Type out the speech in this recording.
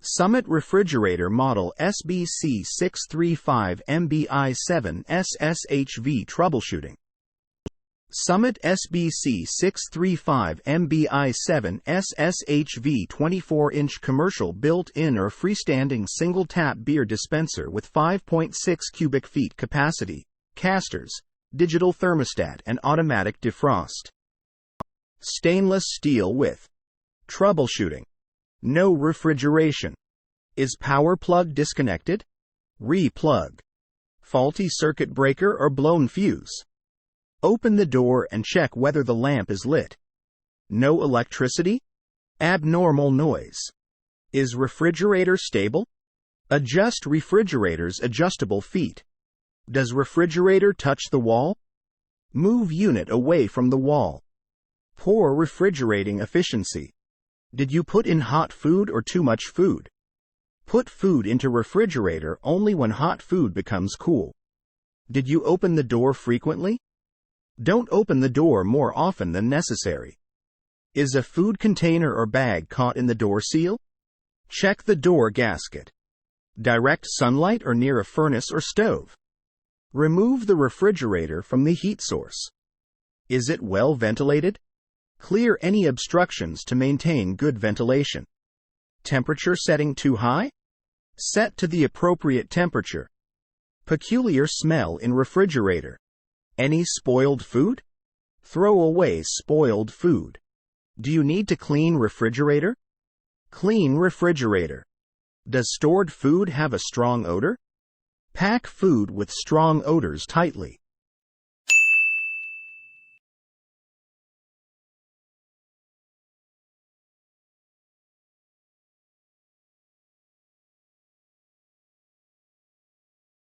Summit Refrigerator Model SBC635MBI7SSHV Troubleshooting. Summit SBC635MBI7SSHV 24-inch commercial built-in or freestanding single-tap beer dispenser with 5.6 cubic feet capacity, casters, digital thermostat and automatic defrost. Stainless steel with troubleshooting. No refrigeration. Is power plug disconnected? Re-plug. Faulty circuit breaker or blown fuse? Open the door and check whether the lamp is lit. No electricity? Abnormal noise. Is refrigerator stable? Adjust refrigerator's adjustable feet. Does refrigerator touch the wall? Move unit away from the wall. Poor refrigerating efficiency. Did you put in hot food or too much food? Put food into refrigerator only when hot food becomes cool. Did you open the door frequently? Don't open the door more often than necessary. Is a food container or bag caught in the door seal? Check the door gasket. Direct sunlight or near a furnace or stove? Remove the refrigerator from the heat source. Is it well ventilated? Clear any obstructions to maintain good ventilation. Temperature setting too high? Set to the appropriate temperature. Peculiar smell in refrigerator. Any spoiled food? Throw away spoiled food. Do you need to clean refrigerator? Clean refrigerator. Does stored food have a strong odor? Pack food with strong odors tightly.